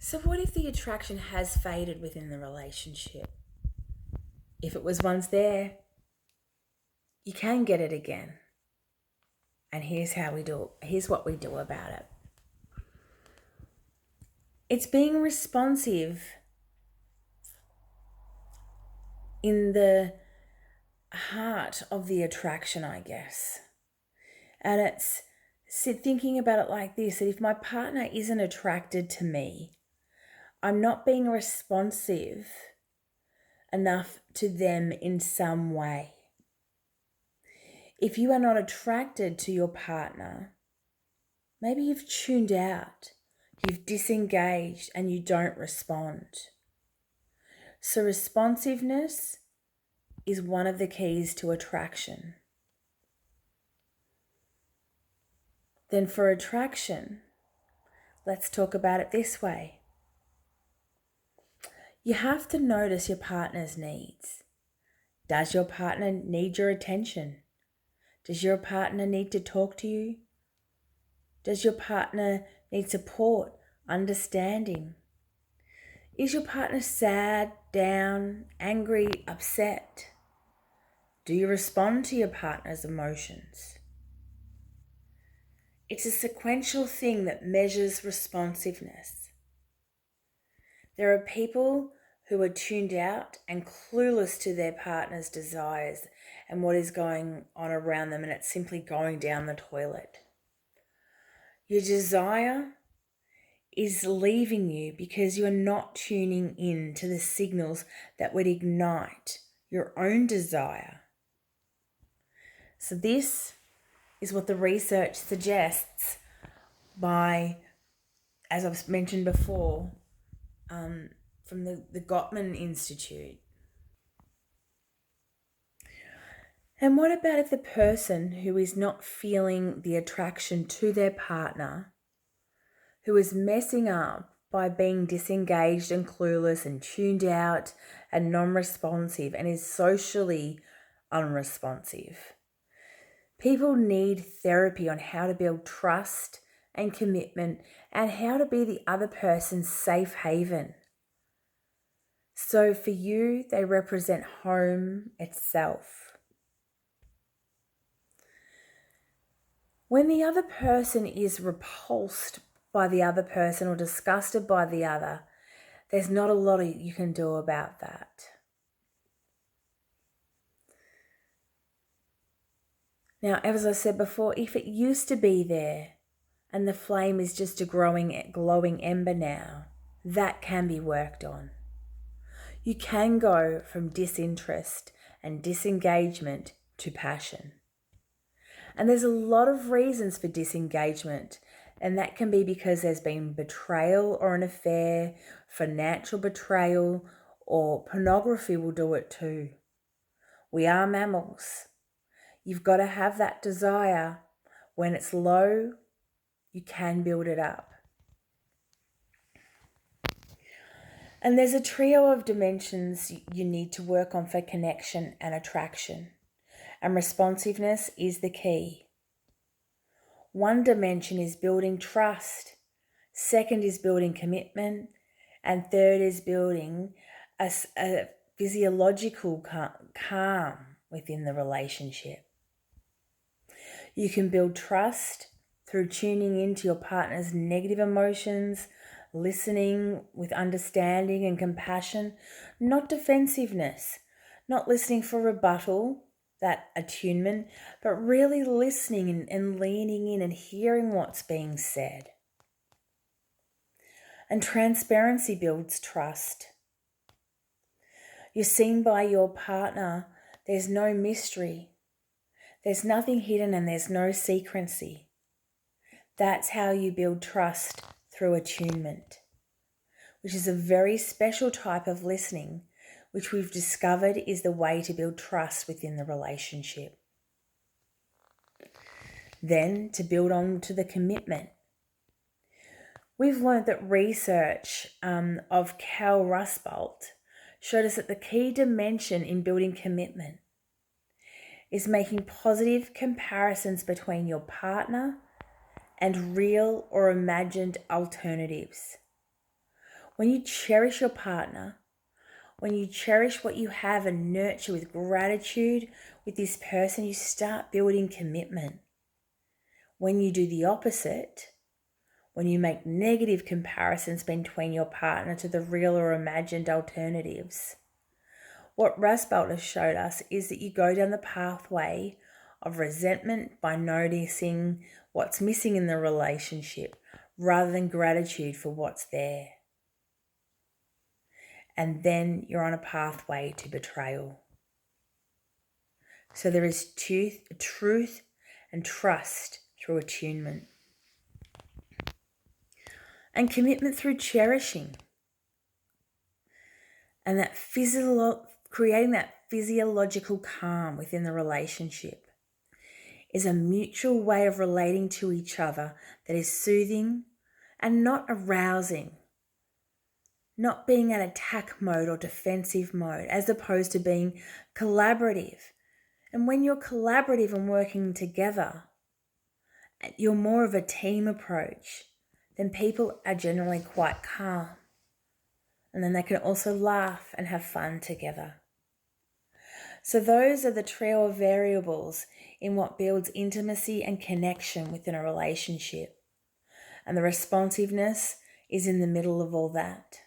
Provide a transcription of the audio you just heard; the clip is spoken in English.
So, what if the attraction has faded within the relationship? If it was once there, you can get it again. And here's how we do it. Here's what we do about it. It's being responsive in the heart of the attraction, I guess. And it's thinking about it like this, that if my partner isn't attracted to me, I'm not being responsive enough to them in some way. If you are not attracted to your partner, maybe you've tuned out, you've disengaged, and you don't respond. So, responsiveness is one of the keys to attraction. Then, for attraction, let's talk about it this way. You have to notice your partner's needs. Does your partner need your attention? Does your partner need to talk to you? Does your partner need support, understanding? Is your partner sad, down, angry, upset? Do you respond to your partner's emotions? It's a sequential thing that measures responsiveness. There are people who are tuned out and clueless to their partner's desires and what is going on around them, and it's simply going down the toilet. Your desire is leaving you because you're not tuning in to the signals that would ignite your own desire. So this is what the research suggests by, as I've mentioned before, from the Gottman Institute. And what about if the person who is not feeling the attraction to their partner, who is messing up by being disengaged and clueless and tuned out and non-responsive and is socially unresponsive? People need therapy on how to build trust and commitment and how to be the other person's safe haven. So for you, they represent home itself. When the other person is repulsed by the other person or disgusted by the other, there's not a lot you can do about that. Now, as I said before, if it used to be there and the flame is just a glowing ember now, that can be worked on. You can go from disinterest and disengagement to passion. And there's a lot of reasons for disengagement, and that can be because there's been betrayal or an affair, financial betrayal, or pornography will do it too. We are mammals. You've got to have that desire. When it's low, you can build it up. And there's a trio of dimensions you need to work on for connection and attraction. And responsiveness is the key. One dimension is building trust. Second is building commitment. And third is building a physiological calm within the relationship. You can build trust through tuning into your partner's negative emotions, listening with understanding and compassion, not defensiveness, not listening for rebuttal, that attunement, but really listening and leaning in and hearing what's being said. And transparency builds trust. You're seen by your partner. There's no mystery. There's nothing hidden and there's no secrecy. That's how you build trust through attunement, which is a very special type of listening, which we've discovered is the way to build trust within the relationship. Then to build on to the commitment. We've learned that research of Cal Rusbolt showed us that the key dimension in building commitment is making positive comparisons between your partner and real or imagined alternatives. When you cherish your partner, when you cherish what you have and nurture with gratitude with this person, you start building commitment. When you do the opposite, when you make negative comparisons between your partner to the real or imagined alternatives, what Rusbelt has showed us is that you go down the pathway of resentment by noticing what's missing in the relationship rather than gratitude for what's there. And then you're on a pathway to betrayal. So there is truth and trust through attunement. And commitment through cherishing. And that creating that physiological calm within the relationship is a mutual way of relating to each other that is soothing and not arousing. Not being in attack mode or defensive mode, as opposed to being collaborative. And when you're collaborative and working together, you're more of a team approach, then people are generally quite calm. And then they can also laugh and have fun together. So those are the trio of variables in what builds intimacy and connection within a relationship. And the responsiveness is in the middle of all that.